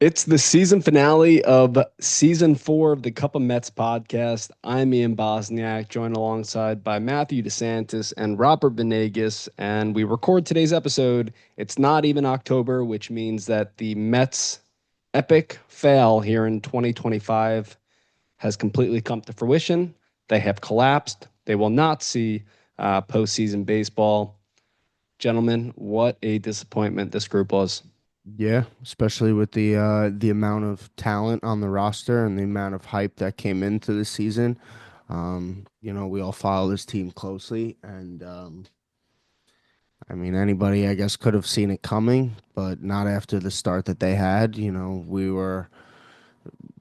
It's the season finale of season 4 of the Cup of Mets podcast. I'm Ian Bosniak, joined alongside by Matthew DeSantis and Robert Venegas, and we record today's episode. It's not even October, which means that the Mets' epic fail here in 2025 has completely come to fruition. They have collapsed. They will not see postseason baseball. Gentlemen, what a disappointment this group was. Yeah, especially with the amount of talent on the roster and the amount of hype that came into the season. We all follow this team closely, and I mean, anybody I guess could have seen it coming, but not after the start that they had.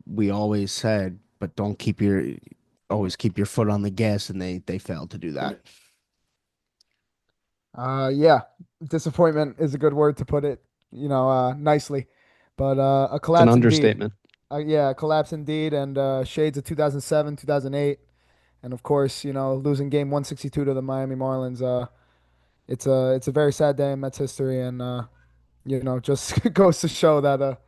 We always said, but don't keep your always keep your foot on the gas, and they failed to do that. Yeah, disappointment is a good word to put it, nicely. But a It's an collapse indeed. understatement. Yeah, a collapse indeed, and shades of 2007, 2008, and of course, losing game 162 to the Miami Marlins. It's a very sad day in Mets history, and just goes to show that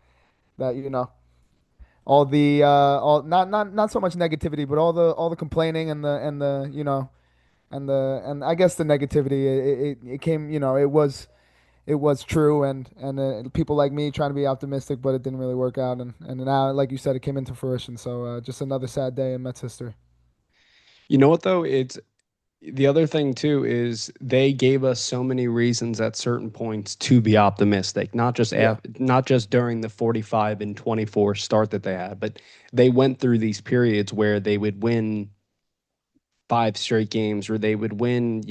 all the all not so much negativity, but all the complaining and the and I guess the negativity it came, it was true, and people like me trying to be optimistic, but it didn't really work out, and now, like you said, it came into fruition. So just another sad day in Mets history. You know what though? It's the other thing too is they gave us so many reasons at certain points to be optimistic, Yeah. not just during the 45 and 24 start that they had, but they went through these periods where they would win five straight games or they would win,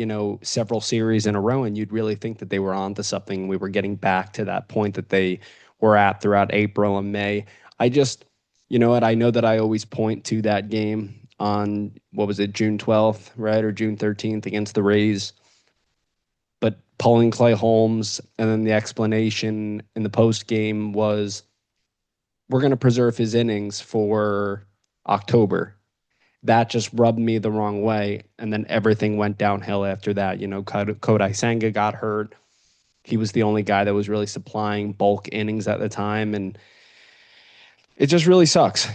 several series in a row and you'd really think that they were on to something. We were getting back to that point that they were at throughout April and May. I just, you know what, I know that I always point to that game on what was it, June 12th, right? Or June 13th against the Rays. But pulling Clay Holmes and then the explanation in the post game was we're going to preserve his innings for October. That just rubbed me the wrong way. And then everything went downhill after that. Kodai Senga got hurt. He was the only guy that was really supplying bulk innings at the time. And it just really sucks.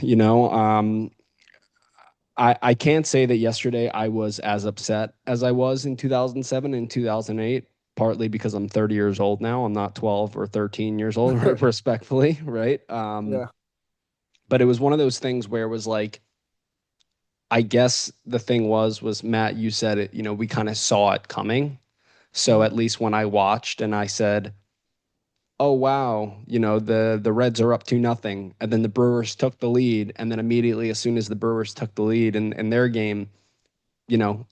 I can't say that yesterday I was as upset as I was in 2007 and 2008, partly because I'm 30 years old now. I'm not 12 or 13 years old, respectfully, right? Yeah. But it was one of those things where it was like, I guess the thing was Matt, you said it, we kind of saw it coming. So Mhm. at least when I watched and I said, "Oh wow, the Reds are up 2-0." And then the Brewers took the lead and then immediately as soon as the Brewers took the lead in their game,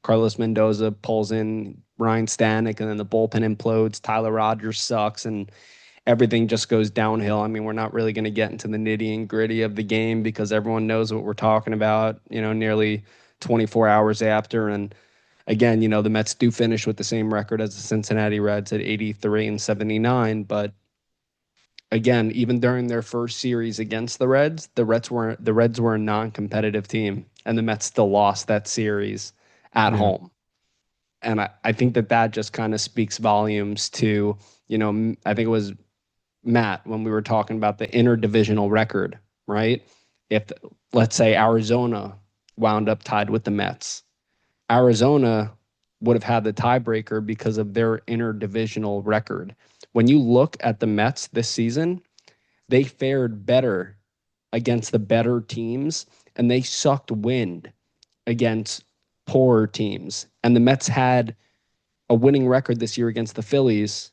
Carlos Mendoza pulls in Ryan Stanek and then the bullpen implodes, Tyler Rogers sucks and everything just goes downhill. I mean, we're not really going to get into the nitty and gritty of the game because everyone knows what we're talking about, nearly 24 hours after. And again, the Mets do finish with the same record as the Cincinnati Reds at 83 and 79. But again, even during their first series against the Reds were a non-competitive team, and the Mets still lost that series at Yeah. home. And I think that just kind of speaks volumes to, I think it was Matt, when we were talking about the interdivisional record, right? If, let's say, Arizona wound up tied with the Mets, Arizona would have had the tiebreaker because of their interdivisional record. When you look at the Mets this season, they fared better against the better teams and they sucked wind against poorer teams. And the Mets had a winning record this year against the Phillies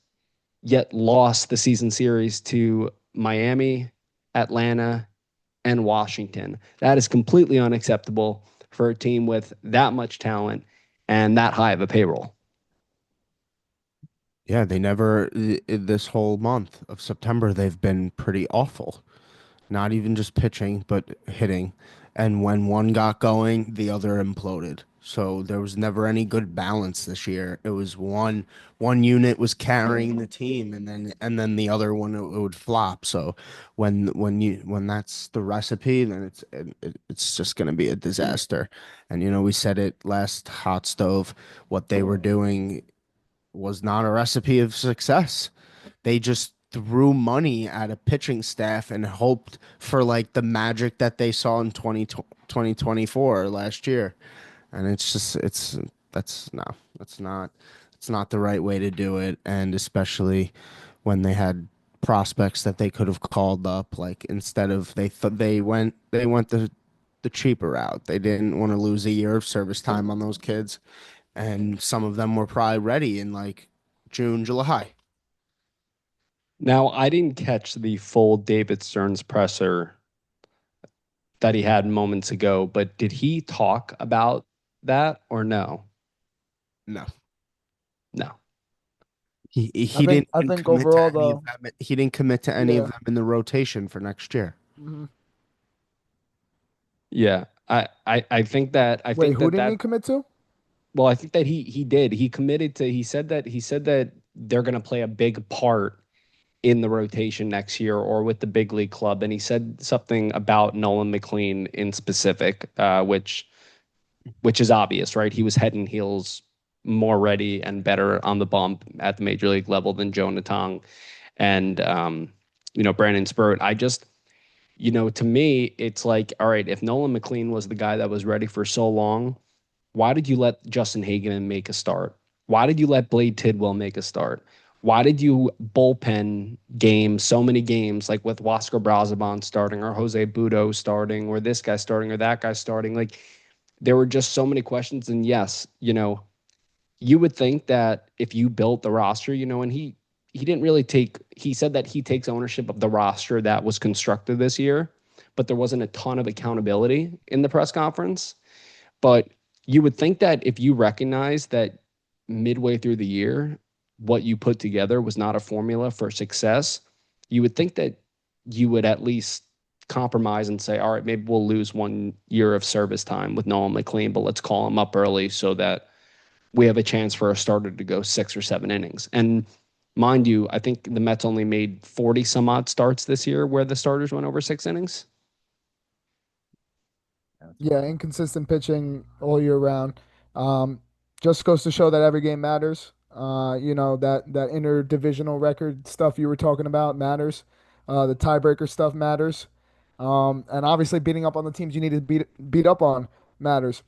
yet lost the season series to Miami, Atlanta, and Washington. That is completely unacceptable for a team with that much talent and that high of a payroll. Yeah, they never, this whole month of September, they've been pretty awful. Not even just pitching, but hitting. And when one got going, the other imploded. So there was never any good balance this year. It was one unit was carrying the team, and then the other one it would flop. So when that's the recipe, then it's just going to be a disaster. And we said it last hot stove. What they were doing was not a recipe of success. They just threw money at a pitching staff and hoped for like the magic that they saw in 2024 last year. And it's just that's no, that's not it's not the right way to do it. And especially when they had prospects that they could have called up, like instead of they went the cheaper route. They didn't want to lose a year of service time on those kids, and some of them were probably ready in like June, July. Now, I didn't catch the full David Stearns presser that he had moments ago, but did he talk about that or no? No. No. He didn't I even think commit to overall any of though, them. He didn't commit to any of yeah. them in the rotation for next year. Mhm. Yeah. I think that Wait, who didn't he that commit to? well, I think that he did. He committed to he said that they're gonna play a big part in the rotation next year or with the big league club. And he said something about Nolan McLean in specific, which is obvious, right? He was head and heels more ready and better on the bump at the major league level than Joe Natang and Brandon Spurt. To me, it's like, all right, if Nolan McLean was the guy that was ready for so long, why did you let Justin Hageman make a start? Why did you let Blade Tidwell make a start? Why did you bullpen games, so many games, like with Oscar Brazaban starting or Jose Budo starting or this guy starting or that guy starting? Like there were just so many questions. And yes, you would think that if you built the roster, and he didn't really he said that he takes ownership of the roster that was constructed this year, but there wasn't a ton of accountability in the press conference. But you would think that if you recognize that midway through the year, what you put together was not a formula for success, you would think that you would at least compromise and say, all right, maybe we'll lose 1 year of service time with Nolan McLean, but let's call him up early so that we have a chance for a starter to go 6 or 7 innings. And mind you, I think the Mets only made 40 some odd starts this year where the starters went over 6 innings. Yeah, inconsistent pitching all year round. Um, just goes to show that every game matters. That interdivisional record stuff you were talking about matters. The tiebreaker stuff matters. And obviously beating up on the teams you need to beat up on matters.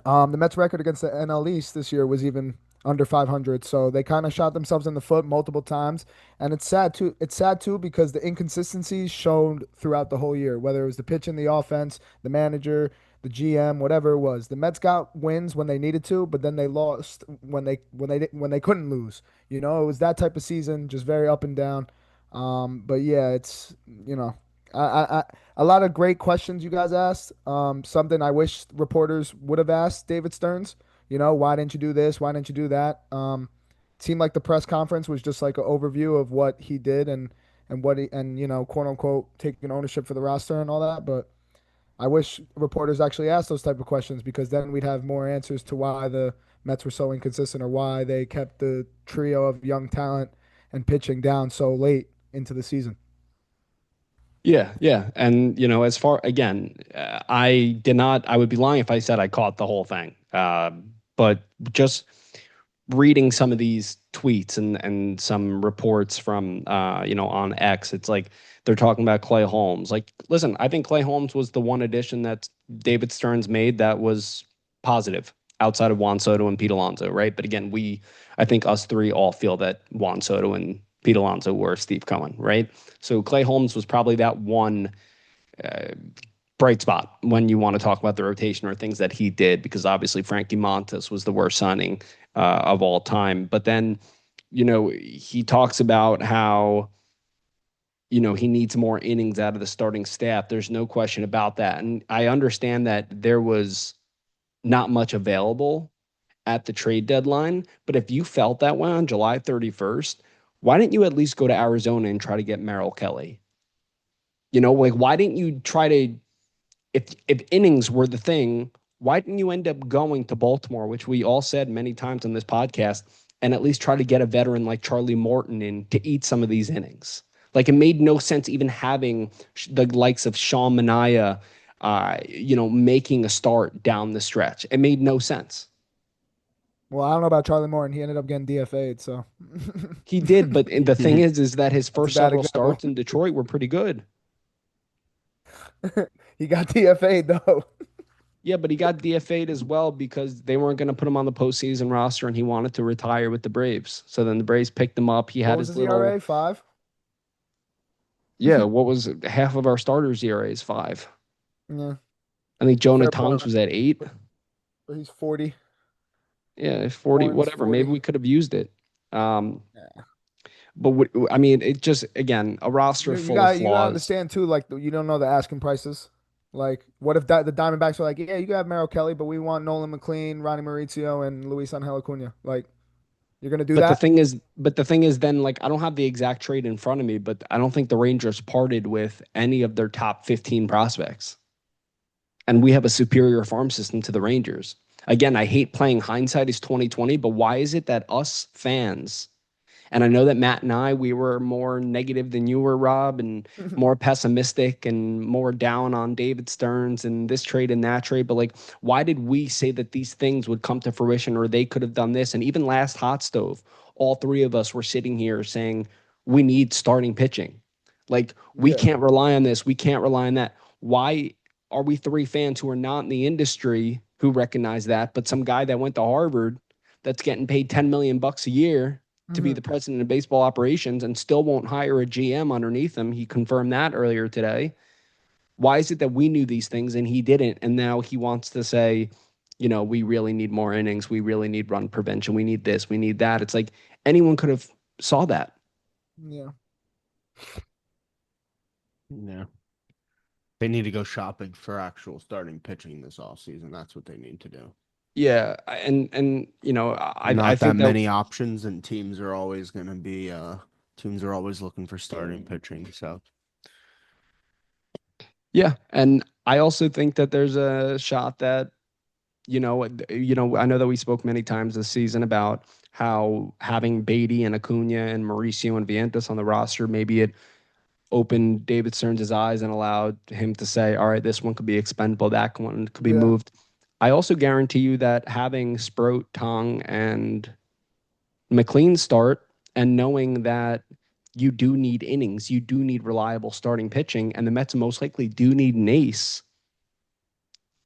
The Mets' record against the NL East this year was even under 500, so they kind of shot themselves in the foot multiple times, and it's sad too. It's sad too because the inconsistencies shown throughout the whole year, whether it was the pitch and the offense, the manager, the GM, whatever it was. The Mets got wins when they needed to, but then they lost when they couldn't lose. It was that type of season, just very up and down. But yeah, it's I a lot of great questions you guys asked. Something I wish reporters would have asked David Stearns. Why didn't you do this? Why didn't you do that? It seemed like the press conference was just like an overview of what he did and what he and quote unquote taking ownership for the roster and all that. But I wish reporters actually asked those type of questions because then we'd have more answers to why the Mets were so inconsistent or why they kept the trio of young talent and pitching down so late into the season. Yeah, yeah. And, as far, again, I would be lying if I said I caught the whole thing. But just reading some of these tweets and some reports from, on X, it's like they're talking about Clay Holmes. Like, listen, I think Clay Holmes was the one addition that David Stearns made that was positive outside of Juan Soto and Pete Alonso, right? But again, I think us three all feel that Juan Soto and Pete Alonso were Steve Cohen, right? So Clay Holmes was probably that one uh, bright spot when you want to talk about the rotation or things that he did, because obviously Frankie Montas was the worst signing of all time. But then, he talks about how, he needs more innings out of the starting staff. There's no question about that. And I understand that there was not much available at the trade deadline. But if you felt that way on July 31st, why didn't you at least go to Arizona and try to get Merrill Kelly? Like why didn't you try to if innings were the thing, why didn't you end up going to Baltimore, which we all said many times on this podcast, and at least try to get a veteran like Charlie Morton in to eat some of these innings? Like it made no sense even having the likes of Sean Manaea, making a start down the stretch. It made no sense. Well, I don't know about Charlie Morton. He ended up getting DFA'd, so He did, but the thing is that his that's a first bad several example. starts in Detroit were pretty good. He got DFA'd though. Yeah, but he got DFA'd as well because they weren't going to put him on the postseason roster, and he wanted to retire with the Braves. So then the Braves picked him up. He What had was his his little, ERA? 5? yeah. What was half of our starters' ERA is 5. Yeah, I think Jonah fair Tongs point. was at 8. But he's 40. Yeah, 40, Morton's whatever. Maybe 40. we could have used it. Um, Yeah. but I mean, it just again a roster You full of got you gotta flaws. understand too, like you don't know the asking prices. Like, what if the Diamondbacks are like, yeah, you can have Merrill Kelly, but we want Nolan McLean, Ronnie Mauricio, and Luis Angel Acuna. Like, you're gonna do that? But the thing is, then like I don't have the exact trade in front of me, but I don't think the Rangers parted with any of their top 15 prospects, and we have a superior farm system to the Rangers. Again, I hate playing hindsight is 2020, but why is it that us fans, and I know that Matt and I, we were more negative than you were, Rob, and more pessimistic and more down on David Stearns and this trade and that trade. But like, why did we say that these things would come to fruition or they could have done this? And even last hot stove, all three of us were sitting here saying we need starting pitching. Like, we Yeah. can't rely on this. We can't rely on that. Why are we three fans who are not in the industry who recognize that, but some guy that went to Harvard that's getting paid 10 million bucks a year to be Hmm. the president of baseball operations and still won't hire a GM underneath him. He confirmed that earlier today. Why is it that we knew these things and he didn't? And now he wants to say, we really need more innings. We really need run prevention. We need this. We need that. It's like anyone could have saw that. Yeah. Yeah. They need to go shopping for actual starting pitching this offseason. That's what they need to do. Yeah, and I Not that think that many options, and teams are always looking for starting pitching. So yeah, and I also think that there's a shot that I know that we spoke many times this season about how having Beatty and Acuna and Mauricio and Vientos on the roster, maybe it opened David Stearns' eyes and allowed him to say, all right, this one could be expendable, that one could be Yeah. moved. I also guarantee you that having Sproat, Tong, and McLean start and knowing that you do need innings, you do need reliable starting pitching, and the Mets most likely do need an ace,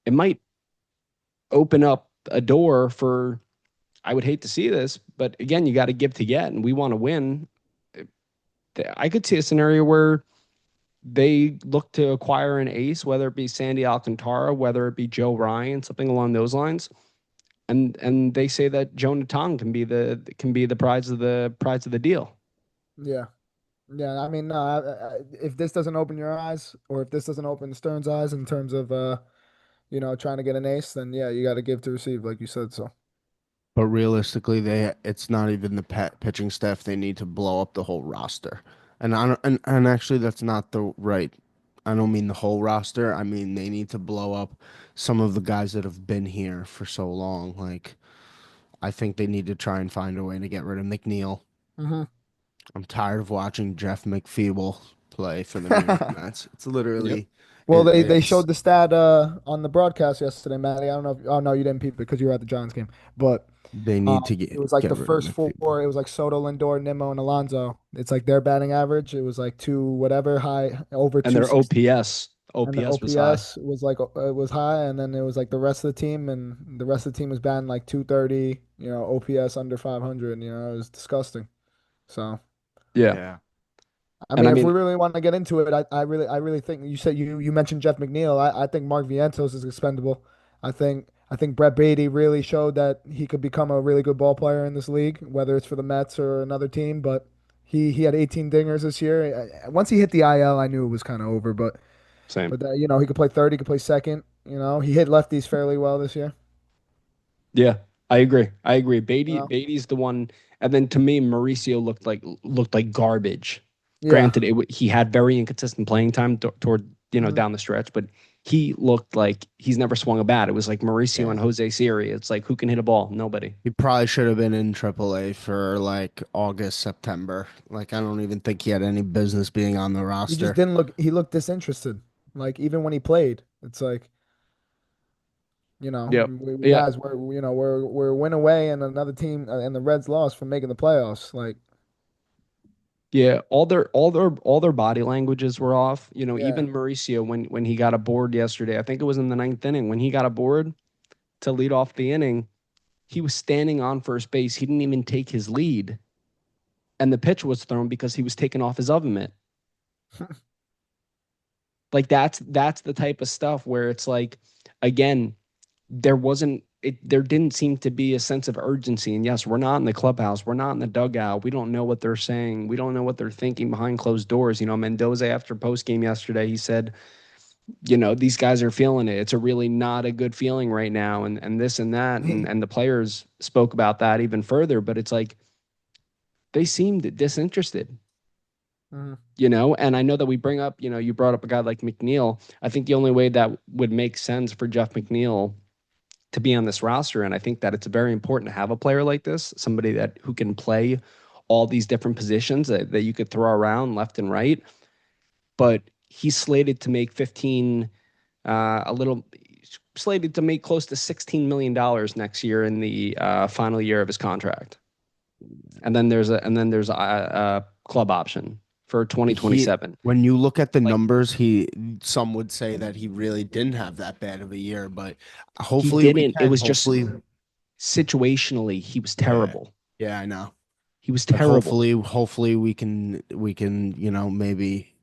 it might open up a door for, I would hate to see this, but again, you got to give to get, and we want to win. I could see a scenario where they look to acquire an ace, whether it be Sandy Alcantara, whether it be Joe Ryan, something along those lines. And they say that Jonah Tong can be the prize of the deal. Yeah. Yeah. I mean, no, if this doesn't open your eyes, or if this doesn't open Stern's eyes in terms of trying to get an ace, then yeah, you got to give to receive, like you said. So. but realistically, it's not even the pitching staff. They need to blow up the whole roster. And I don't, and actually that's not the right. I don't mean the whole roster. I mean they need to blow up some of the guys that have been here for so long. Like I think they need to try and find a way to get rid of McNeil. Hmm. I'm tired of watching Jeff McFeeble play for the New York Mets. It's Yep. literally Well, they it's showed the stat on the broadcast yesterday, Matty. I don't know if, oh no, you didn't peep it because you were at the Giants game. But they need to it was like get the rid of first four. McFeeble. It was like Soto, Lindor, Nimmo, and Alonso. It's like their batting average. It was like two whatever high over And their 260, OPS, and the OPS was high. OPS was like it was high, and then it was like the rest of the team, and the rest of the team was batting like 230. OPS under 500. It was disgusting. So. Yeah. Yeah. I And mean, I if we mean, really want to get into it, I really think you said you mentioned Jeff McNeil. I think Mark Vientos is expendable. I think Brett Beatty really showed that he could become a really good ball player in this league, whether it's for the Mets or another team. But he had 18 dingers this year. Once he hit the IL, I knew it was kind of over. But same. but he could play third, he could play second. He hit lefties fairly well this year. Yeah, I agree. I agree. You know? Beatty's the one, and then to me, Mauricio looked like garbage. Yeah. Granted, he had very inconsistent playing time toward Hmm. down the stretch, but he looked like he's never swung a bat. It was like Mauricio Yeah. and Jose Siri. It's like who can hit a ball? Nobody. He probably should have been in AAA for like August, September. Like I don't even think he had any business being on the He just roster. didn't look. He looked disinterested. Like even when he played, it's like. Yep. We Yeah. guys, we're a win away, and another team and the Reds lost from making the playoffs. Like, Yeah, all their body languages were off. yeah, Even Mauricio when he got aboard yesterday, I think it was in the ninth inning when he got aboard to lead off the inning, he was standing on first base. He didn't even take his lead, and the pitch was thrown because he was taking off his oven mitt. Like that's the type of stuff where it's like, again, there didn't seem to be a sense of urgency. And yes, we're not in the clubhouse, we're not in the dugout, we don't know what they're saying, we don't know what they're thinking behind closed doors. Mendoza, after post game yesterday, he said, these guys are feeling it, it's a really not a good feeling right now, and this and that, and he, and the players spoke about that even further, but it's like they seemed disinterested. Mhm. And I know that we bring up, you brought up a guy like McNeil. I think the only way that would make sense for Jeff McNeil to be on this roster, and I think that it's very important to have a player like this, somebody that who can play all these different positions that you could throw around left and right. But he's slated to make 15, a little slated to make close to $16 million next year in the final year of his contract, and then there's a club option for He 2027. when you look at the Like numbers, some would say that he really didn't have that bad of a year, but he hopefully we didn't. It can. was just Hopefully, situationally he was yeah. terrible. Yeah, I know. He was But terrible. hopefully we can, maybe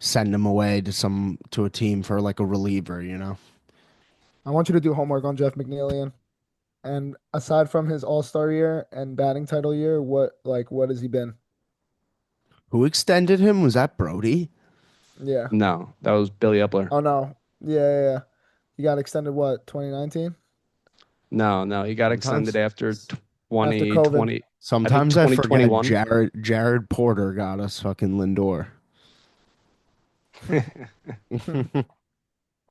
send him away to a team for like a reliever. I want you to do homework on Jeff McNeil. And aside from his All-Star year and batting title year, what has he been? Who extended him? Was that Brody? Yeah. No, that was Billy Epler. Oh no. Yeah. He got extended what, 2019? No, no, he got extended Sometimes after After COVID. 2020. I think sometimes I forget 2021. Jared Porter got us fucking Lindor.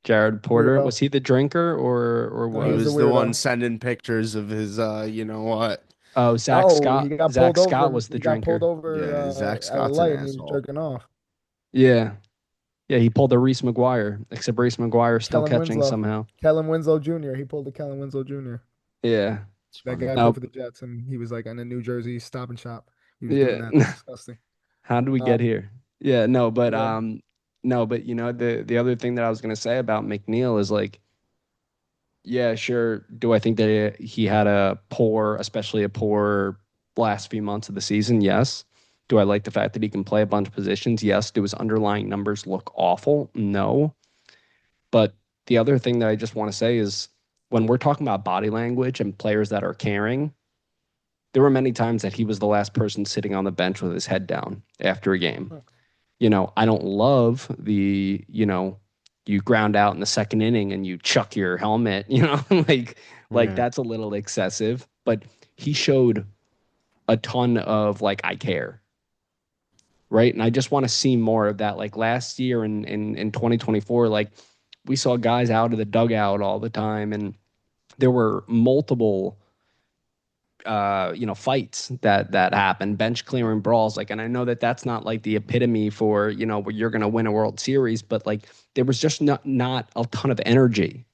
Jared Porter, was Weirdo. he the drinker or No, He he what? was the was the one weirdo. sending pictures of his you know what? Oh, Zach No, Scott. Zach Scott was the He got pulled drinker. over Yeah, Zach at a Scott's an light and he was asshole. jerking off. Yeah. Yeah, he pulled a Reese McGuire, except Reese McGuire still Kellen catching Winslow. somehow. Kellen Winslow Jr. He pulled the Kellen Winslow Jr. Yeah. It's That funny. guy played Oh, for the Jets and he was like in a New Jersey Stop and Shop. He was doing yeah. that. It was disgusting. How did we get Um, here? Yeah, no, but yeah. no, but the other thing that I was gonna say about McNeil is like, yeah, sure. Do I think that he had especially a poor last few months of the season? Yes. Do I like the fact that he can play a bunch of positions? Yes. Do his underlying numbers look awful? No. But the other thing that I just want to say is when we're talking about body language and players that are caring, there were many times that he was the last person sitting on the bench with his head down after a game. I don't love you ground out in the second inning and you chuck your helmet, like Yeah. that's a little excessive, but he showed a ton of like, I care. Right. And I just want to see more of that. Like last year in 2024, like we saw guys out of the dugout all the time, and there were multiple fights that happen, bench clearing brawls, like, and I know that that's not like the epitome for where you're going to win a World Series, but like there was just not a ton of energy,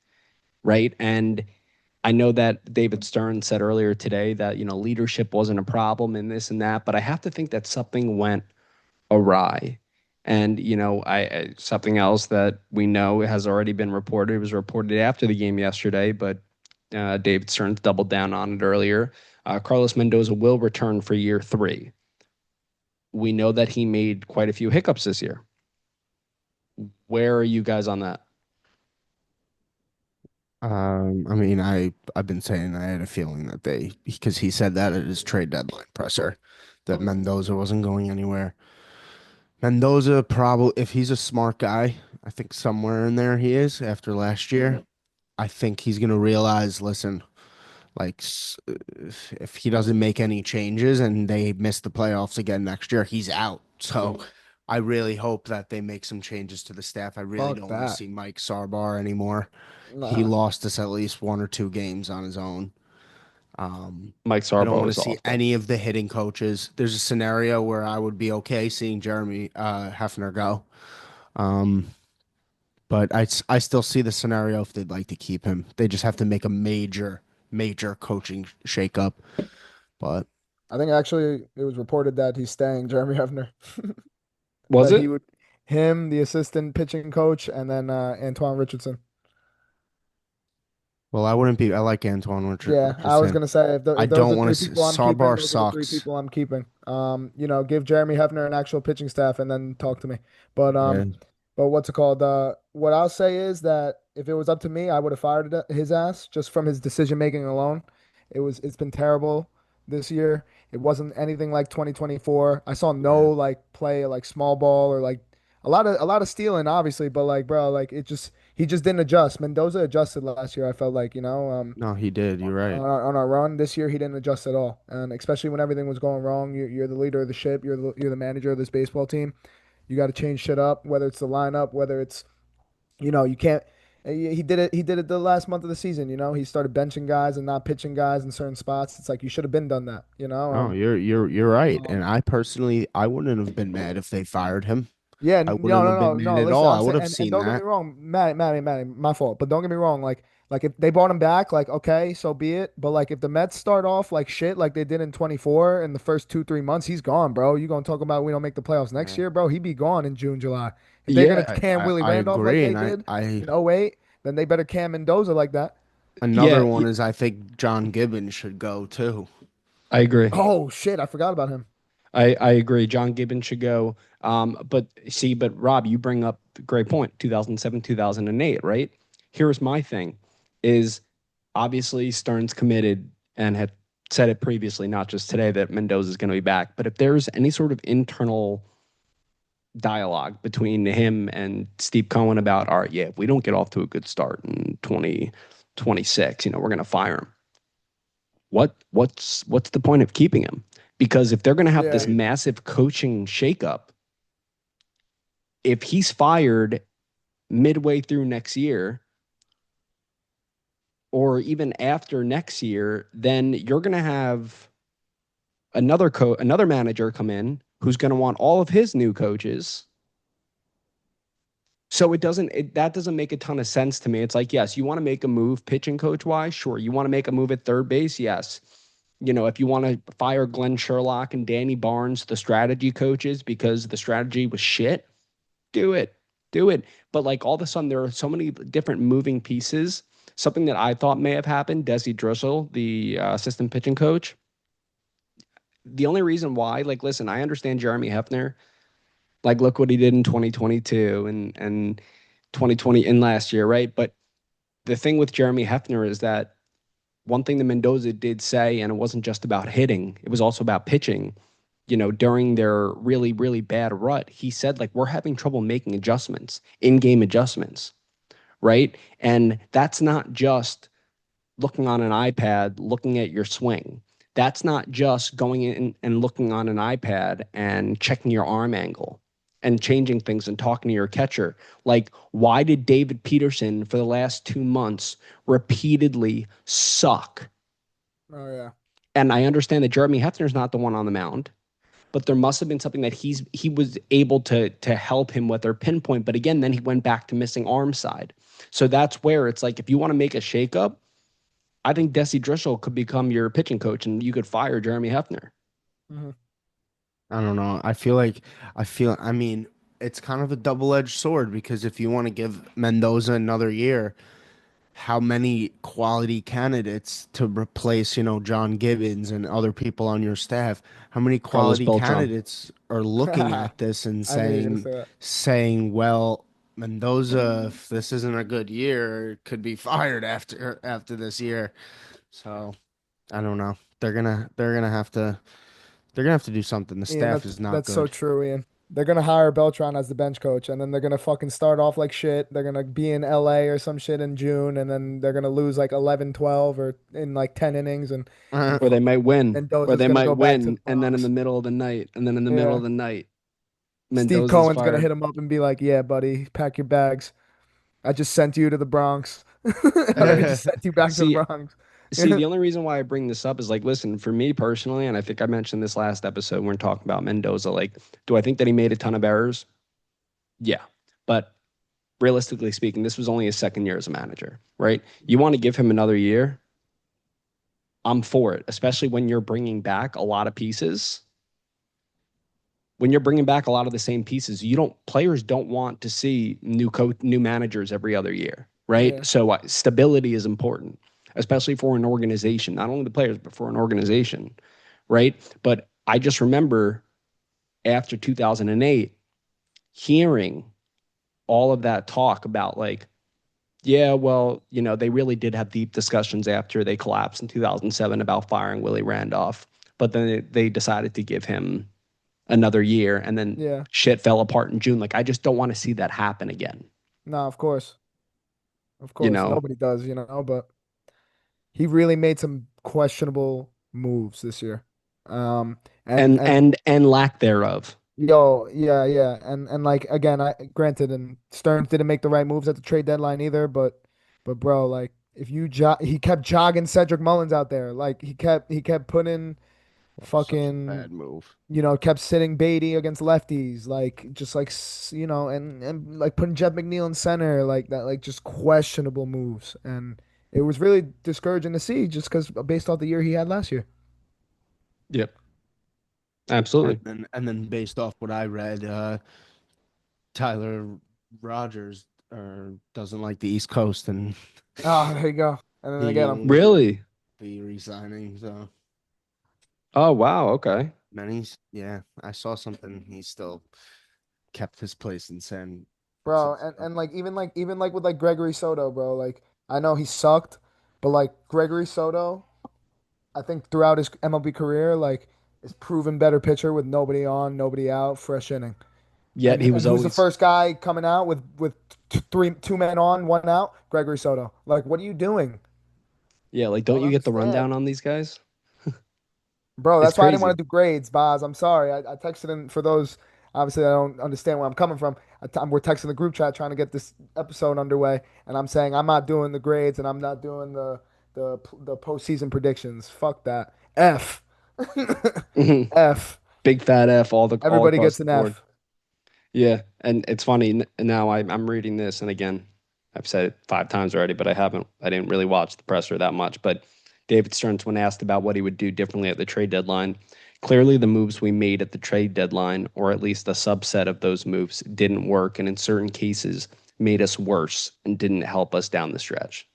right? And I know that David Stearns said earlier today that leadership wasn't a problem in this and that, but I have to think that something went awry. And something else that we know has already been reported. It was reported after the game yesterday, but David Stearns doubled down on it earlier. Carlos Mendoza will return for year 3. We know that he made quite a few hiccups this year. Where are you guys on that? I mean, I've been saying I had a feeling that because he said that at his trade deadline presser that Mendoza wasn't going anywhere. Mendoza probably, if he's a smart guy, I think somewhere in there he is after last year. I think he's gonna realize, listen, like if he doesn't make any changes and they miss the playoffs again next year, he's out. So I really hope that they make some changes to the staff. I really Fuck don't want to that. see Mike Sarbar anymore. He Nah. lost us at least 1 or 2 games on his own. Mike I don't Sarbo want to was see awful. any of the hitting coaches. There's a scenario where I would be okay seeing Jeremy Hefner go. Um, But I still see the scenario if they'd like to keep him. They just have to make a major coaching shakeup. But I think actually it was reported that he's staying, Jeremy Hefner. Was That he it? would him, the assistant pitching coach, and then Antoine Richardson. well, I wouldn't be. I like Antoine Yeah, I was Richardson. gonna say I if those don't are want three to. people I'm keeping, Sarbar those are the three sucks. people I'm keeping. Give Jeremy Hefner an actual pitching staff and then talk to me. But Yeah. what's it called? What I'll say is that if it was up to me, I would have fired his ass just from his decision making alone. It's been terrible this year. It wasn't anything like 2024. I saw no Yeah. like play like small ball or like a lot of stealing, obviously, but like bro, like he just didn't adjust. Mendoza adjusted last year. I felt like No, he did. You're right. on our run this year, he didn't adjust at all. And especially when everything was going wrong, you're the leader of the ship. You're the manager of this baseball team. You got to change shit up, whether it's the lineup, whether it's you can't. He did it. He did it the last month of the season. He started benching guys and not pitching guys in certain spots. It's like you should have been done that. No, you're right. Um, And I personally, I wouldn't have been mad if they fired him. Yeah, I no, wouldn't no, have no, been mad no. at Listen, all. I I'm would saying, have and seen don't get me that. wrong, Matty, my fault. But don't get me wrong, like if they brought him back, like okay, so be it. But like if the Mets start off like shit, like they did in 24 in the first 2, 3 months, he's gone, bro. You gonna talk about we don't make the playoffs next Yeah. year, bro? He be gone in June, July. If they're gonna Yeah, cam Willie I Randolph like agree, they and did I in '08, then they better cam Mendoza like that. another yeah, one is I think John Gibbons should go too. I agree. Oh shit, I forgot about him. I agree. John Gibbons should go. But Rob, you bring up a great point. 2007, 2008, right? Here's my thing: is obviously Stearns committed and had said it previously, not just today, that Mendoza is going to be back. But if there's any sort of internal dialogue between him and Steve Cohen about, all right, yeah, if we don't get off to a good start in 2026, we're going to fire him. What's the point of keeping him? Because if they're going to have this Yeah, massive coaching shakeup, if he's fired midway through next year or even after next year, then you're going to have another manager come in who's going to want all of his new coaches. So that doesn't make a ton of sense to me. It's like, yes, you want to make a move pitching coach wise, sure. You want to make a move at third base, yes. If you want to fire Glenn Sherlock and Danny Barnes, the strategy coaches, because the strategy was shit, do it. Do it. But like all of a sudden, there are so many different moving pieces. Something that I thought may have happened, Desi Driscoll, the assistant pitching coach. The only reason why, like, listen, I understand Jeremy Hefner. Like, look what he did in 2022 and 2020 and last year, right? But the thing with Jeremy Hefner is that one thing that Mendoza did say, and it wasn't just about hitting, it was also about pitching. During their really, really bad rut, he said, like, we're having trouble making adjustments, in-game adjustments, right? And that's not just looking on an iPad, looking at your swing. That's not just going in and looking on an iPad and checking your arm angle and changing things and talking to your catcher. Like, why did David Peterson for the last 2 months repeatedly suck? oh yeah. And I understand that Jeremy Hefner's not the one on the mound, but there must have been something that he was able to help him with or pinpoint. But again, then he went back to missing arm side. So that's where it's like, if you want to make a shakeup, I think Desi Driscoll could become your pitching coach and you could fire Jeremy Hefner. Hmm. I don't know. I mean, it's kind of a double-edged sword because if you want to give Mendoza another year, how many quality candidates to replace, John Gibbons and other people on your staff? How many Carlos quality Beltran. candidates are looking at this and I knew you were gonna saying, say that. well, Mendoza, if this isn't a good year, could be fired after this year. So I don't know. They're gonna have to do something. The Ian, staff is not that's so good. true, Ian. They're gonna hire Beltran as the bench coach, and then they're gonna fucking start off like shit. They're gonna be in LA or some shit in June, and then they're gonna lose like 11, 12, or in like 10 innings, and Or they might win, or Mendoza's they gonna might go back to the win, and then in the Bronx. middle of the night, and then in the middle Yeah. of the night, Steve Mendoza's Cohen's gonna fired. hit him up and be like, "Yeah, buddy, pack your bags. I just sent you to the Bronx. I just sent you back to the See, Bronx." the only reason why I bring this up is like, listen, for me personally, and I think I mentioned this last episode when we're talking about Mendoza, like, do I think that he made a ton of errors? Yeah. But realistically speaking, this was only his second year as a manager, right? You want to give him another year? I'm for it, especially when you're bringing back a lot of pieces. When you're bringing back a lot of the same pieces, you don't players don't want to see new managers every other year, right? Yeah. So stability is important, especially for an organization, not only the players but for an organization, right? But I just remember after 2008 hearing all of that talk about like, yeah, well, they really did have deep discussions after they collapsed in 2007 about firing Willie Randolph, but then they decided to give him another year, and then Yeah. shit fell apart in June. Like, I just don't want to see that happen again. No, of course. Of You course. know, Nobody does, but he really made some questionable moves this year. Um, and and lack thereof. yo, yeah, yeah. And like again, I granted and Stearns didn't make the right moves at the trade deadline either, but bro, like if you he kept jogging Cedric Mullins out there. Like he kept putting Oh, such a fucking bad move. kept sitting Beatty against lefties, like just like and like putting Jeff McNeil in center, like that, like just questionable moves, and it was really discouraging to see, just because based off the year he had last year. Yep, And absolutely. then based off what I read, Tyler Rogers doesn't like the East Coast, and Oh, there you go. And then he again, won't Really? be resigning. So Oh wow. Okay. many's yeah, I saw something. He still kept his place in San bro, Francisco. and like even like with like Gregory Soto, bro. Like I know he sucked, but like Gregory Soto, I think throughout his MLB career, like is proven better pitcher with nobody on, nobody out, fresh inning. Yet And he and was who's the always first guy coming out with two men on, one out? Gregory Soto. Like, what are you doing? yeah. Like, I don't don't you get the rundown understand. on these guys? Bro, It's that's why I didn't crazy. want to do grades, Boz. I'm sorry. I texted in for those. Obviously, I don't understand where I'm coming from. We're texting the group chat trying to get this episode underway, and I'm saying I'm not doing the grades and I'm not doing the postseason predictions. Fuck that. F. F. Big fat F all Everybody across gets the an board. F. Yeah, and it's funny now. I'm reading this, and again, I've said it 5 times already, but I didn't really watch the presser that much. But David Stearns, when asked about what he would do differently at the trade deadline, clearly the moves we made at the trade deadline, or at least a subset of those moves, didn't work, and in certain cases, made us worse and didn't help us down the stretch.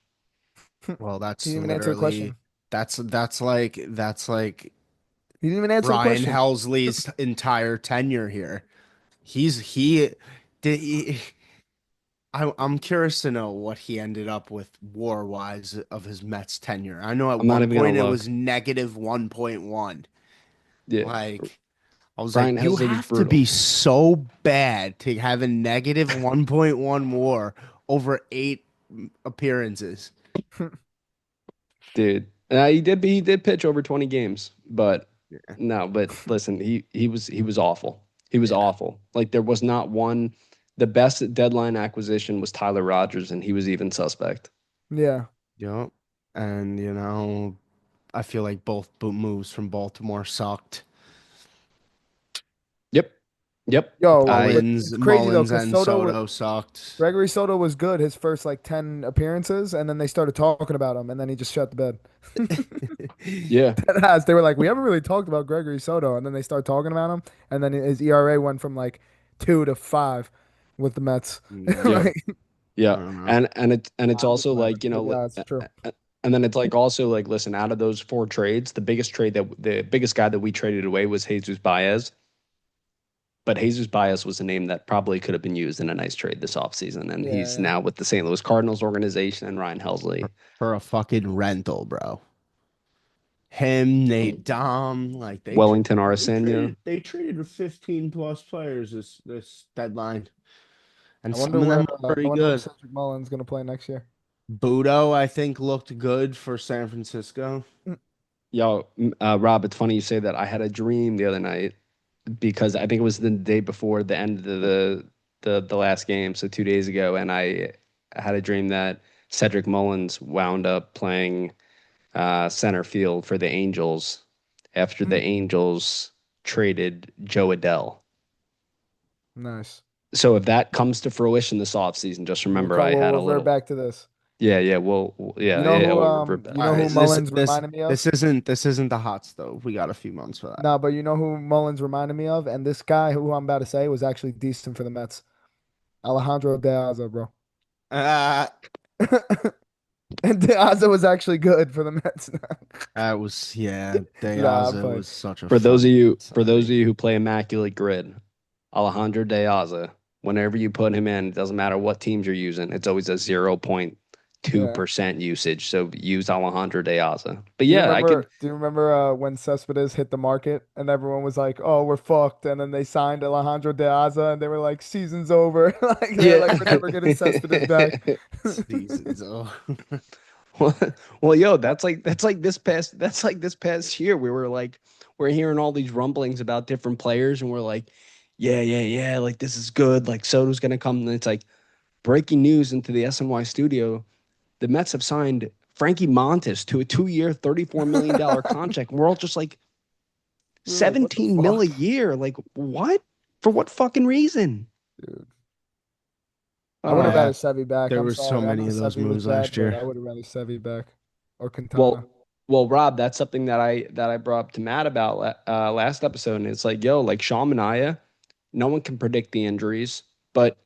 Well, He that's didn't even answer the literally question. that's like He didn't even answer the Brian question. Helsley's entire tenure here. He did. I'm curious to know what he ended up with war wise of his Mets tenure. I know at I'm not one even gonna point it was look. negative 1.1. Yeah, Like I was like, Brian you Helsley was have to brutal. be so bad to have a negative 1.1 war over 8 appearances. Dude. He did pitch over 20 games, but no, but listen, he was awful. He was Yeah. awful. Like there was not one the best deadline acquisition was Tyler Rogers and he was even suspect. Yeah. Yep. And I feel like both moves from Baltimore sucked. Yep. Yep. Yo, I but Mullins, it's crazy though, Mullins because and Soto sucked. Gregory Soto was good his first like 10 appearances, and then they started talking about him, and then he just shut the bed. yeah. They were like, we haven't really talked about Gregory Soto, and then they start talking about him, and then his ERA went from like 2 to 5 with the Mets. Yeah, Yeah. Like, Yeah. I don't know. And it's I'm just also laughing, like, but yeah, it's true. and then it's like also like listen, out of those 4 trades, the biggest guy that we traded away was Jesus Baez. But Jesus Bias was a name that probably could have been used in a nice trade this offseason. And Yeah, he's yeah. now with the St. Louis Cardinals organization and Ryan Helsley. For a fucking rental, bro. Him, Nate Dom, like Wellington Arasena. they traded 15 plus players this deadline, and I some wonder of where them are pretty good. Cedric Mullins gonna play next year. Budo, I think, looked good for San Francisco. Mm. Yo, Rob, it's funny you say that. I had a dream the other night because I think it was the day before the end of the last game, so 2 days ago, and I had a dream that Cedric Mullins wound up playing center field for the Angels after the Angels traded Joe Adell. Nice. So if that comes to fruition this offseason, just remember I We'll had a revert little. back to this. Yeah, yeah, we'll revert You back All know to who right, this. Mullins reminded me of? this isn't the hot stove. We got a few months for that. No, but you know who Mullins reminded me of? And this guy who I'm about to say was actually decent for the Mets. Alejandro De Aza, bro. Uh, And De Aza was actually good for the Mets. that was yeah. Nah, I'm Deaza fine. was such a fucking For those of signing. you who play Immaculate Grid, Alejandro De Aza, whenever you put him in, it doesn't matter what teams you're using, it's always a Yeah. 0.2% usage. So use Alejandro De Aza. But yeah, I could. Do you remember when Cespedes hit the market and everyone was like, "Oh, we're fucked," and then they signed Alejandro De Aza and they were like, "Season's over." Like they're Yeah. like, "We're never getting Cespedes back." Seasons. Oh, Well, well, yo, that's like this past year. We're hearing all these rumblings about different players, and we're like, yeah, yeah, yeah, like this is good. Like Soto's gonna come, and it's like breaking news into the SNY studio. The Mets have signed Frankie Montes to a 2-year, $34 million contract. And we're all just like We were like, "What the 17 mil a fuck?" year. Like what? For what fucking reason? Dude. I would have Uh, yeah. rather Sevy back. There I'm were so sorry. I know many of those Sevy was moves bad, last but year. I would have rather Sevy back or Quintana. well, well, Rob, that's something that I brought up to Matt about last episode, and it's like, yo, like Sean Mania, no one can predict the injuries, but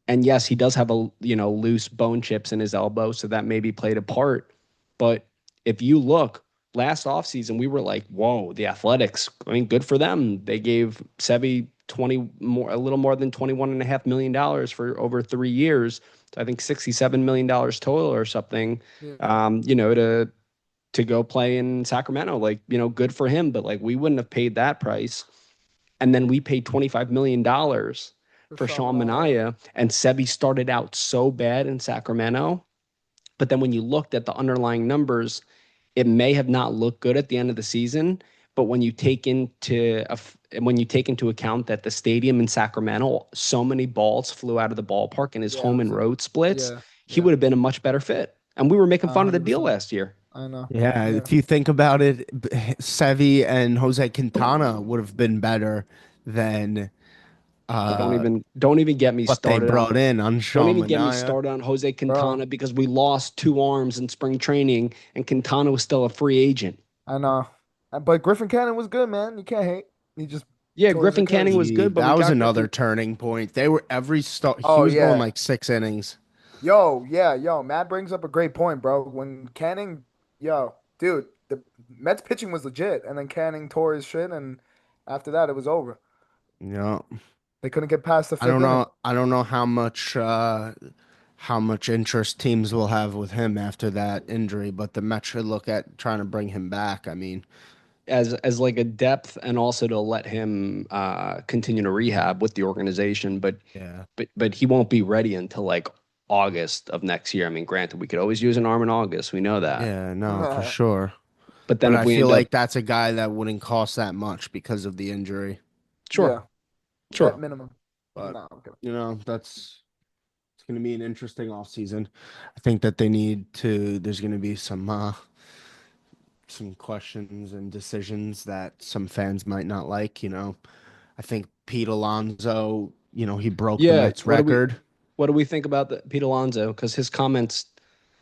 and yes, he does have a loose bone chips in his elbow, so that maybe played a part. But if you look last offseason, we were like, whoa, the Athletics, I mean, good for them. They gave Sevy a little more than $21.5 million for over 3 years. So I think $67 million total or something. Yeah. To go play in Sacramento, like, good for him. But like we wouldn't have paid that price. And then we paid $25 million For for Sean Sean Mania. Mania, and Sevi started out so bad in Sacramento. But then when you looked at the underlying numbers, it may have not looked good at the end of the season. But when you take into account that the stadium in Sacramento, so many balls flew out of the ballpark in his Yeah, it home was and road splits, yeah, he yeah. would have been a much better fit. And we were making fun of the deal 100%. last year. I know. Yeah, Yeah. if you think about it, Sevi and Jose Quintana would have been better than Oh, uh, don't even get me what they started on brought in on Don't Sean even get me Mania. started on Jose Bro, Quintana because we lost 2 arms in spring training and Quintana was still a free agent. I know. But Griffin Cannon was good, man. You can't hate. He just Yeah, tore his Griffin Canning Achilles. was good, but we That was got another Griffin. turning point. They were every start. He Oh was going yeah. like 6 innings. Yo. Matt brings up a great point, bro. When Canning, dude, the Mets pitching was legit, and then Canning tore his shit, and after that, it was over. Yeah, They couldn't get past the fifth inning. I don't know how much interest teams will have with him after that injury, but the Mets should look at trying to bring him back. I mean, As like a depth and also to let him continue to rehab with the organization, but yeah, he won't be ready until like August of next year. I mean, granted, we could always use an arm in August. We know that. yeah, no, for sure. But then But if I we feel end up, like that's a guy that wouldn't cost that much because of the injury. sure, Yeah, vet sure. minimum. But No, I'm kidding. that's it's going to be an interesting off season. I think that they need to. There's going to be some questions and decisions that some fans might not like. I think Pete Alonso. He broke the Yeah. Mets record. What do we think about Pete Alonso? Because his comments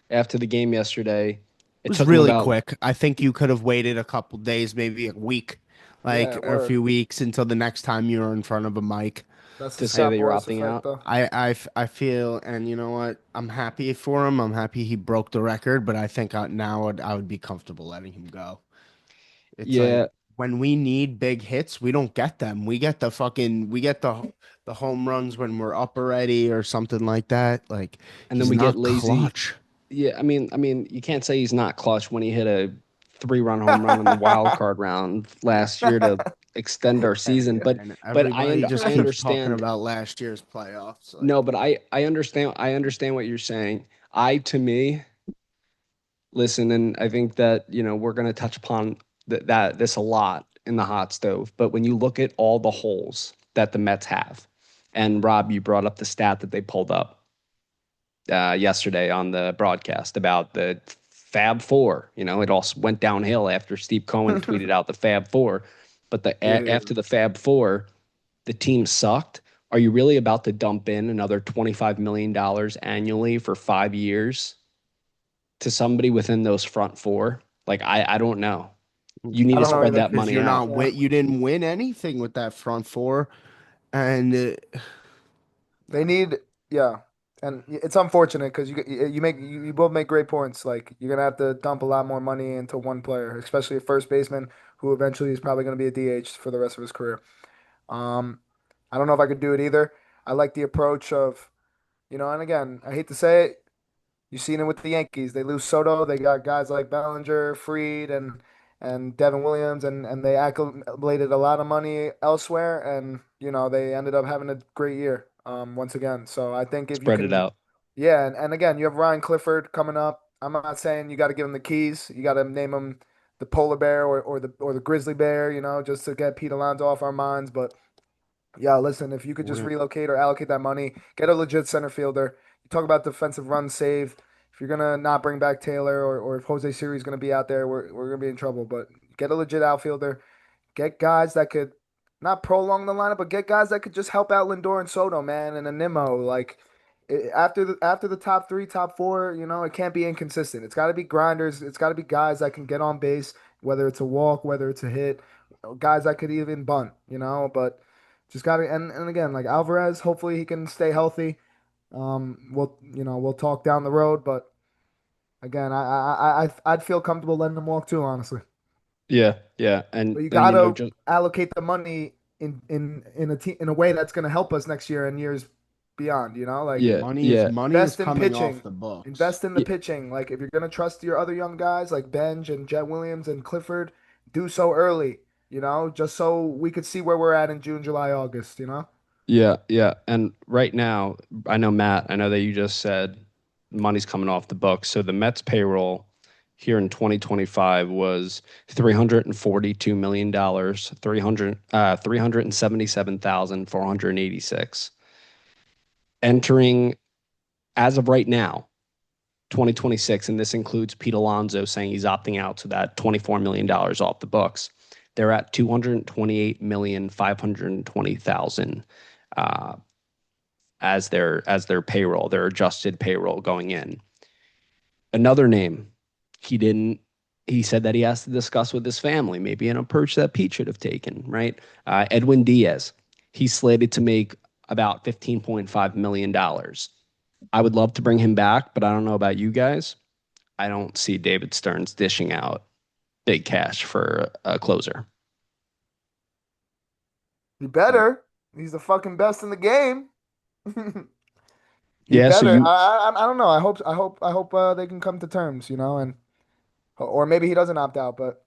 after the game yesterday, It it was took him really about quick. I think you could have waited a couple days, maybe a week, Yeah, like or a word. few weeks until the next time you're in front of a mic. That's the to say Scott that you're Boris opting effect, out. though. I feel, and you know what? I'm happy for him. I'm happy he broke the record, but I think now I would be comfortable letting him go. It's like Yeah, when we need big hits, we don't get them. We get the home runs when we're up already or something like that. Like and then he's we get not lazy. clutch. Yeah, I mean, you can't say he's not clutch when he hit a 3-run home run in the wild card round last year to extend our season. But And but everybody just I keeps talking understand. about last year's playoffs. No, Like, but I understand what you're saying. To me, listen, and I think that we're going to touch upon this a lot in the hot stove. But when you look at all the holes that the Mets have, and Rob, you brought up the stat that they pulled up yesterday on the broadcast about the Fab Four. It all went downhill after Steve Cohen tweeted out the Fab Four. But after Dude. the Fab Four, the team sucked. are you really about to dump in another $25 million annually for 5 years to somebody within those front four? Like, I don't know. You need I to don't know spread either. that Because money you're out. not Yeah. win, you didn't win anything with that front four, and They need, yeah, and it's unfortunate because you both make great points. Like you're gonna have to dump a lot more money into one player, especially a first baseman who eventually is probably gonna be a DH for the rest of his career. Um, I don't know if I could do it either. I like the approach of, and again, I hate to say it, you've seen it with the Yankees. They lose Soto. They got guys like Bellinger, Fried, and Devin Williams, and they accumulated a lot of money elsewhere, and they ended up having a great year once again. So I think if you Spread it can, out. yeah, and again, you have Ryan Clifford coming up. I'm not saying you got to give him the keys. You got to name him the polar bear or the grizzly bear, just to get Pete Alonso off our minds. But yeah, listen, if you could just we're relocate or allocate that money, get a legit center fielder. You talk about defensive runs saved. If you're gonna not bring back Taylor or if Jose Siri is gonna be out there, we're gonna be in trouble. But get a legit outfielder. Get guys that could not prolong the lineup, but get guys that could just help out Lindor and Soto, man, and a Nimmo. Like after the top three, top four, it can't be inconsistent. It's got to be grinders. It's got to be guys that can get on base, whether it's a walk, whether it's a hit, guys that could even bunt. But just got to and again, like Alvarez, hopefully he can stay healthy. We'll talk down the road, but again, I'd feel comfortable letting him walk too, honestly. Yeah, yeah. But you And gotta just allocate the money in a way that's gonna help us next year and years beyond. Like yeah, yeah. money is invest in coming off pitching, the books. invest in the Yeah, pitching. Like if you're gonna trust your other young guys like Benj and Jet Williams and Clifford, do so early. Just so we could see where we're at in June, July, August. yeah, yeah. And right now, I know Matt, I know that you just said money's coming off the books. So the Mets payroll here in 2025 was $342 million, 377,486. Entering as of right now, 2026, and this includes Pete Alonso saying he's opting out, so that $24 million off the books. They're at 228,520,000 uh, as their payroll, their adjusted payroll going in. Another name, he didn't. He said that he has to discuss with his family, maybe an approach that Pete should have taken. Right, Edwin Diaz, he's slated to make about $15.5 million. I would love to bring him back, but I don't know about you guys. I don't see David Stearns dishing out big cash for a closer. He better. He's the fucking best in the game. He Yeah, so better. you, I don't know. I hope they can come to terms. And or maybe he doesn't opt out, but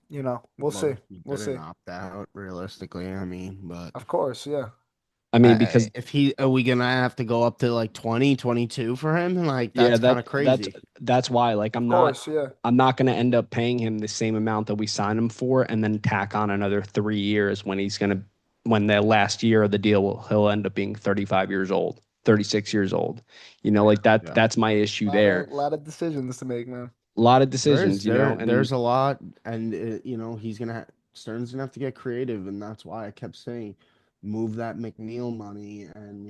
we'll Well, see. he We'll didn't see. opt out, realistically. I mean, but Of course, yeah. I mean, because if he, are we gonna have to go up to like 20, 22 for him? Like yeah, that's kind of that's crazy. that's why. Like, Of course, yeah. I'm not going to end up paying him the same amount that we signed him for, and then tack on another 3 years when the last year of the deal he'll end up being 35 years old, 36 years old. Yeah, Like that. yeah. That's my issue Lot there. of lot of decisions to make, man. A lot of There is decisions, and there's a lot, and he's gonna Stern's gonna have to get creative, and that's why I kept saying, move that McNeil money, and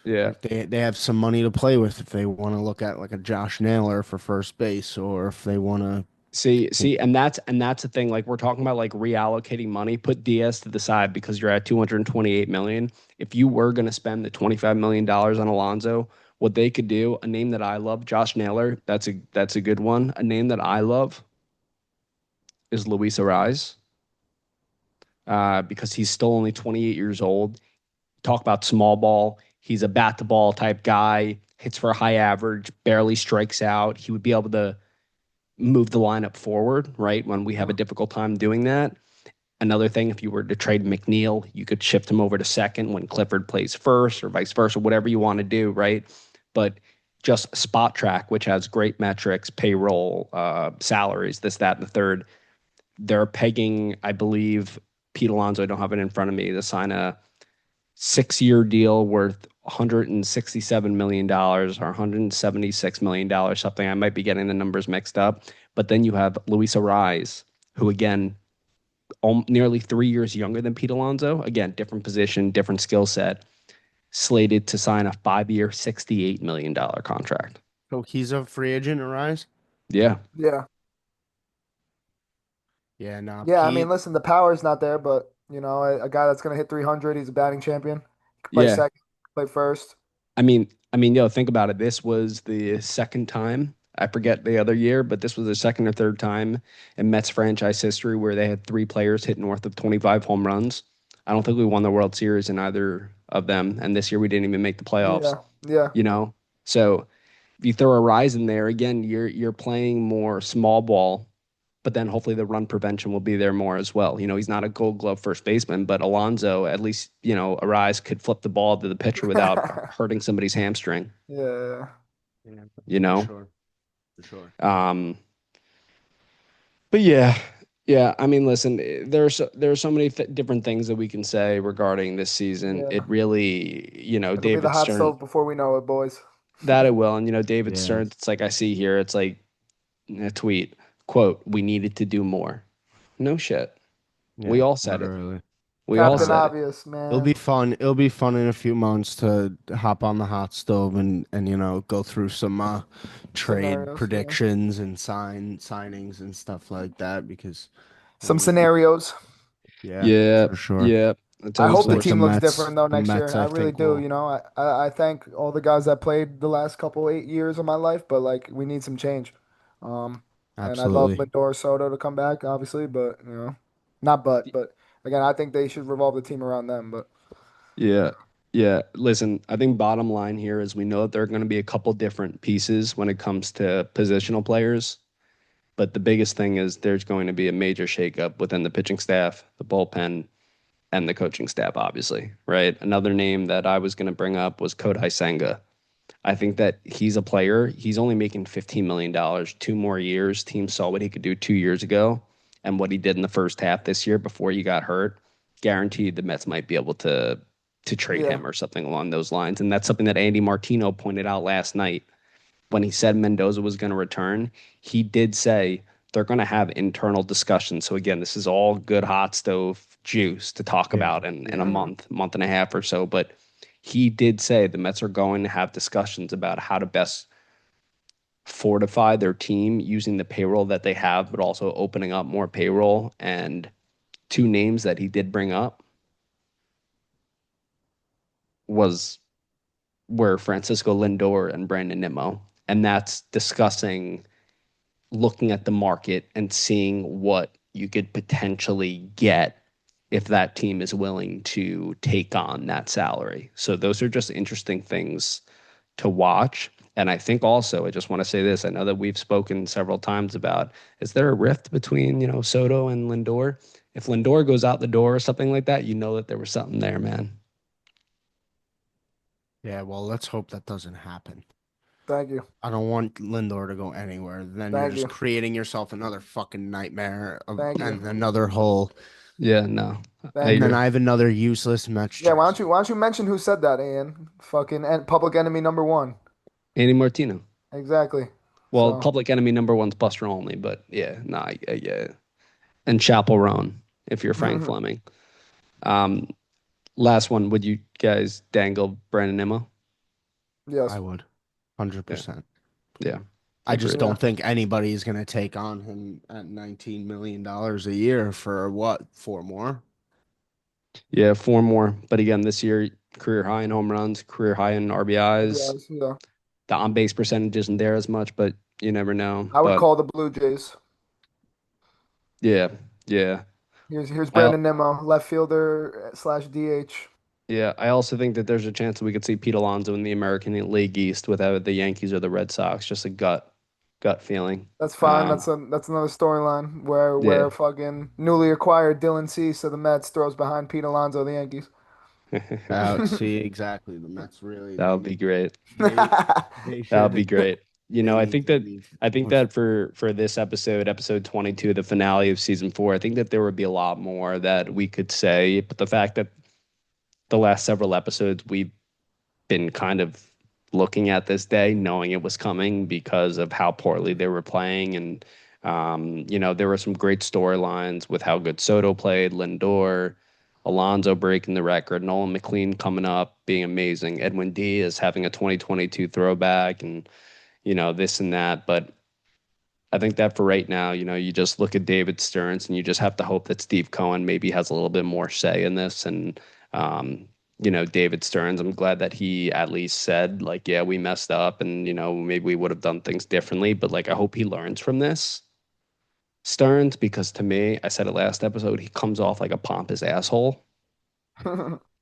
yeah. if they have some money to play with, if they want to look at like a Josh Naylor for first base, or if they want to, See, and that's the thing. Like we're talking about, like reallocating money. Put Diaz to the side because you're at 228 million. If you were going to spend the 25 million dollars on Alonso, what they could do, a name that I love, Josh Naylor. That's a good one. A name that I love is Luis Arraez, because he's still only 28 years old. Talk about small ball. He's a bat to ball type guy. Hits for a high average, barely strikes out. He would be able to move the lineup forward, right? When we have a difficult time doing that. Another thing, if you were to trade McNeil, you could shift him over to second when Clifford plays first, or vice versa, whatever you want to do, right? But just Spot Track, which has great metrics, payroll, salaries, this, that, and the third. They're pegging, I believe, Pete Alonso, I don't have it in front of me, to sign a 6 year deal worth $167 million or $176 million, something. I might be getting the numbers mixed up. But then you have Luis Arraez, who again nearly 3 years younger than Pete Alonso. Again, different position, different skill set, slated to sign a 5 year, $68 million contract. So he's a free agent, Arise? Yeah. Yeah. Yeah, nah, Yeah, I mean, Pete. listen, the power's not there, but a guy that's gonna hit 300, he's a batting champion. He could play Yeah. second, play first. Yo, think about it. This was the second time. I forget the other year, but this was the second or third time in Mets franchise history where they had three players hit north of 25 home runs. I don't think we won the World Series in either of them, and this year we didn't even make the playoffs. Yeah, yeah. You know, so if you throw a rise in there again, you're playing more small ball, but then hopefully the run prevention will be there more as well. He's not a Gold Glove first baseman, but Alonso, at least, a rise could flip the ball to the pitcher without hurting somebody's hamstring. Yeah. Yeah, You for know, sure. For sure. um, but yeah, yeah. I mean, listen, there's so many different things that we can say regarding this season. It Yeah. really, It'll be the David hot Stern, stove before we know it, boys. that it will, and David Yeah. Stern. It's like I see here. It's like a tweet quote: "We needed to do more." No shit. We Yeah, all said it. literally. We all Captain Uh, said it. Obvious, it'll man. be fun. It'll be fun in a few months to hop on the hot stove and go through some trade Scenarios, yeah. predictions and signings and stuff like that because I Some mean, scenarios. yeah, Yeah, for sure. yeah. It's I always hope the worth. Like team looks different though The next Mets, year. I I really think do. will. I thank all the guys that played the last couple 8 years of my life, but like we need some change. Um, and I'd love Absolutely. Lindor Soto to come back, obviously, but not but again, I think they should revolve the team around them. But Yeah. Yeah. Listen, I think bottom line here is we know that there are going to be a couple different pieces when it comes to positional players, but the biggest thing is there's going to be a major shakeup within the pitching staff, the bullpen, and the coaching staff, obviously, right? Another name that I was going to bring up was Kodai Senga. I think that he's a player. He's only making $15 million, 2 more years. Team saw what he could do 2 years ago and what he did in the first half this year before he got hurt. Guaranteed the Mets might be able to trade yeah, him or something along those lines. And that's something that Andy Martino pointed out last night when he said Mendoza was going to return. He did say they're going to have internal discussions. So again, this is all good hot stove juice to talk Yeah, about in a yeah, hmm month and a half or so. But he did say the Mets are going to have discussions about how to best fortify their team using the payroll that they have, but also opening up more payroll. And two names that he did bring up was were Francisco Lindor and Brandon Nimmo. And that's discussing looking at the market and seeing what you could potentially get if that team is willing to take on that salary. So those are just interesting things to watch. And I think also, I just want to say this. I know that we've spoken several times about is there a rift between, Soto and Lindor? If Lindor goes out the door or something like that, you know that there was something there, man. yeah. Well, let's hope that doesn't happen. thank you, I don't want Lindor to go anywhere. Then you're thank just you, creating yourself another fucking nightmare thank you, and another hole. Yeah, no, I thank And then you. agree. I have another useless Mets Yeah, jersey. why don't you mention who said that, Ian? Fucking public enemy number one. Andy Martino. Exactly. Well, So, public enemy number one's Buster Only, but yeah, nah, yeah. And Chappell if you're Frank Fleming. Um, Last one, would you guys dangle Brandon Nimmo? I yes, would, Yeah, 100%. yeah, I just agreed. yeah. don't think anybody is going to take on him at $19 million a year for what, four more? Yeah, four more. But again, this year, career high in home runs, career high in RBIs. RBIs, yeah. The on base percentage isn't there as much, but you never know. I would But call the Blue Jays. yeah, yeah. Here's I Brandon Nimmo, left fielder slash DH. yeah, I also think that there's a chance that we could see Pete Alonso in the American League East without the Yankees or the Red Sox. Just a gut feeling. That's fine. Um, That's another storyline where yeah. fucking newly acquired Dylan Cease of the Mets throws behind Pete Alonso of the Yankees. See, exactly. The Mets really, That would be great. they, they That would be should, great. they I need think to that be push. for this episode, episode 22, the finale of season 4, I think that there would be a lot more that we could say. But the fact that the last several episodes we've been kind of looking at this day, knowing it was coming because of how poorly they were playing and There were some great storylines with how good Soto played, Lindor, Alonso breaking the record, Nolan McLean coming up, being amazing, Edwin Diaz having a 2022 throwback, and this and that. But I think that for right now, you just look at David Stearns and you just have to hope that Steve Cohen maybe has a little bit more say in this. And, David Stearns, I'm glad that he at least said, like, yeah, we messed up and, maybe we would have done things differently. But, like, I hope he learns from this, Stearns, because to me, I said it last episode, he comes off like a pompous asshole.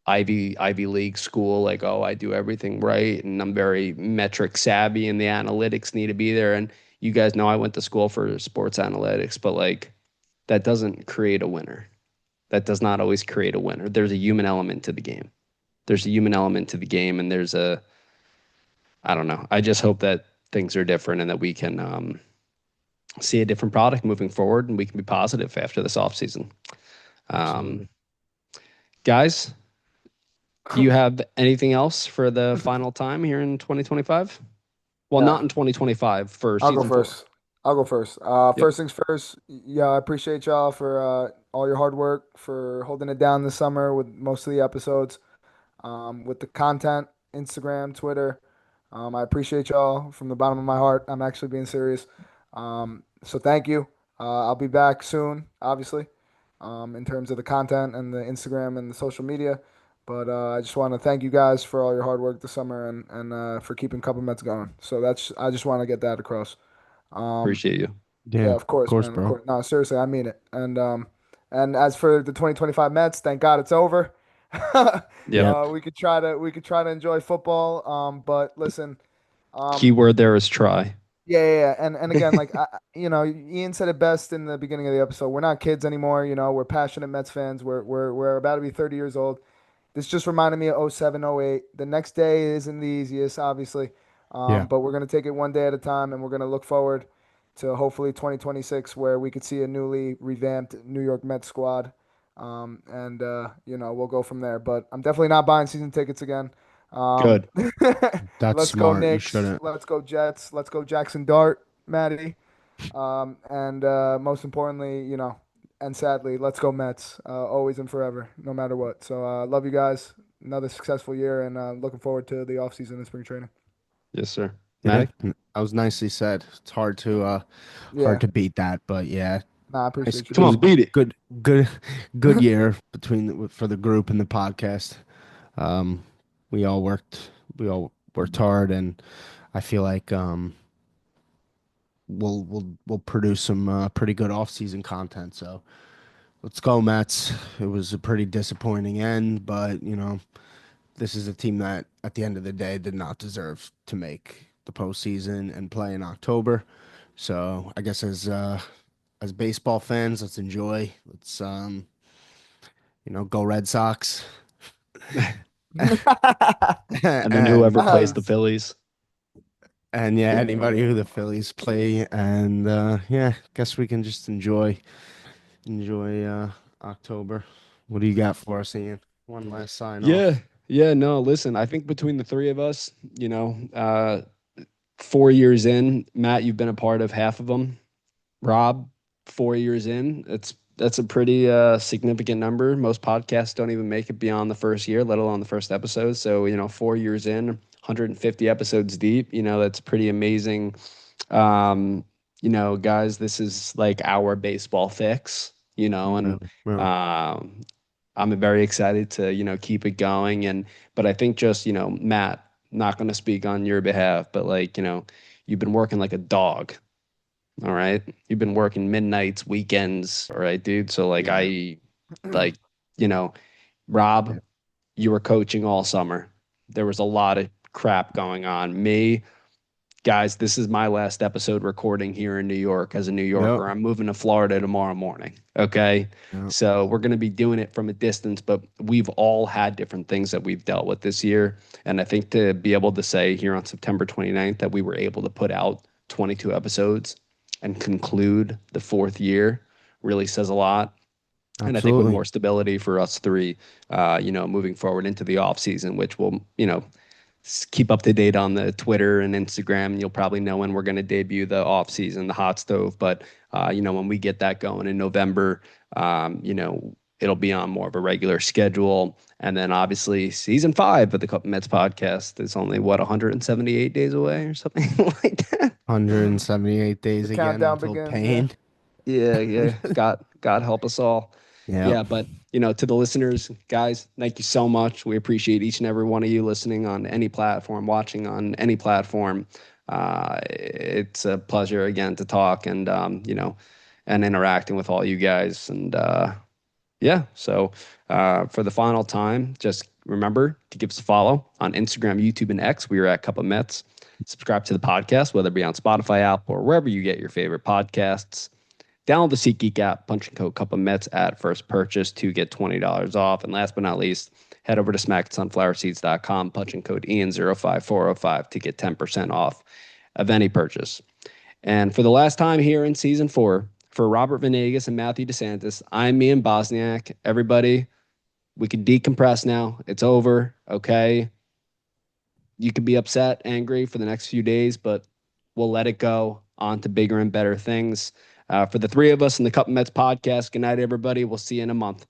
Ivy League school, like, oh, I do everything right and I'm very metric savvy and the analytics need to be there. And you guys know I went to school for sports analytics, but like that doesn't create a winner. That does not always create a winner. There's a human element to the game. There's a human element to the game, and I don't know. I just hope that things are different and that we can see a different product moving forward and we can be positive after this offseason. Um, Absolutely. guys, do you have anything else for the final time here in 2025? Well, not Yeah, in 2025 for I'll go season four. first. I'll go first. Yep. First things first. Yeah, I appreciate y'all for all your hard work for holding it down this summer with most of the episodes. With the content, Instagram, Twitter. I appreciate y'all from the bottom of my heart. I'm actually being serious. So thank you. I'll be back soon, obviously, in terms of the content and the Instagram and the social media. But I just want to thank you guys for all your hard work this summer and for keeping Couple Mets going. So I just want to get that across. Um, Appreciate you. yeah, Yeah, of of course, course, man. Of bro. course. No, seriously, I mean it. And as for the 2025 Mets, thank God it's over. Yep. Yep. We could try to enjoy football. But listen, um, Keyword there is try. yeah. And again, like Ian said it best in the beginning of the episode. We're not kids anymore. We're passionate Mets fans. We're about to be 30 years old. This just reminded me of '07, '08. The next day isn't the easiest, obviously, Yeah, but we're going to take it one day at a time, and we're going to look forward to hopefully 2026, where we could see a newly revamped New York Mets squad, and we'll go from there. But I'm definitely not buying season tickets again. Um, Good. that's let's go smart. You Knicks. shouldn't. Let's go Jets. Let's go Jackson Dart, Matty. And most importantly, and sadly, let's go Mets, always and forever, no matter what. So love you guys. Another successful year, and looking forward to the offseason and spring training. Yes, sir. Yeah, Maddie, that was nicely said. It's hard Yeah, to beat that, but yeah, nah, I nice. appreciate you, It come man. was on, beat it. good, good year for the group and the podcast. Um, we all worked hard, and I feel like we'll produce some pretty good off-season content. So let's go, Mets. It was a pretty disappointing end, but this is a team that at the end of the day did not deserve to make the postseason and play in October. So I guess as baseball fans, let's enjoy. Let's go Red Sox. And then whoever and plays the Nice. Phillies. and yeah, anybody who the Phillies play, and yeah, guess we can just enjoy October. What do you got for us, Ian? One last sign Yeah. off. Yeah. No, listen, I think between the three of us, 4 years in, Matt, you've been a part of half of them. Rob, 4 years in, that's a pretty significant number. Most podcasts don't even make it beyond the first year, let alone the first episode. So, 4 years in, 150 episodes deep, that's pretty amazing. Um, guys, this is like our baseball fix, and Really, really. um, I'm very excited to, keep it going. But I think just, Matt, not going to speak on your behalf, but like, you've been working like a dog. All right. You've been working midnights, weekends. All right, dude. So like Yeah. like, you know, Rob, you were coaching all summer. There was a lot of crap going on. Me, guys, this is my last episode recording here in New York as a New Yep. Yorker. I'm moving to Florida tomorrow morning. Okay. Yep. So we're going to be doing it from a distance, but we've all had different things that we've dealt with this year. And I think to be able to say here on September 29th that we were able to put out 22 episodes and conclude the fourth year really says a lot. And I think with Absolutely. more stability for us three, moving forward into the off season, which will, keep up to date on the Twitter and Instagram. And you'll probably know when we're going to debut the off season, the hot stove. But when we get that going in November, it'll be on more of a regular schedule. And then obviously season 5 of the Cup Mets podcast is only 178 days away or something like that. 178 The days again countdown until begins. Yeah. pain. Yeah, yeah. God help us all. Yeah. Yeah, but to the listeners, guys, thank you so much. We appreciate each and every one of you listening on any platform, watching on any platform. It's a pleasure again to talk and interacting with all you guys. And yeah, so for the final time, just remember to give us a follow on Instagram, YouTube, and X. We are at Cup of Mets. Subscribe to the podcast, whether it be on Spotify app or wherever you get your favorite podcasts. Download the SeatGeek app, punch and code Cup of Mets at first purchase to get $20 off. And last but not least, head over to smacksunflowerseeds.com, punch and code Ian05405 to get 10% off of any purchase. And for the last time here in season 4, for Robert Venegas and Matthew DeSantis, I'm Ian Bosniak. Everybody, we can decompress now. It's over, okay? You could be upset, angry for the next few days, but we'll let it go on to bigger and better things. For the three of us in the Cup Mets podcast, good night, everybody. We'll see you in a month.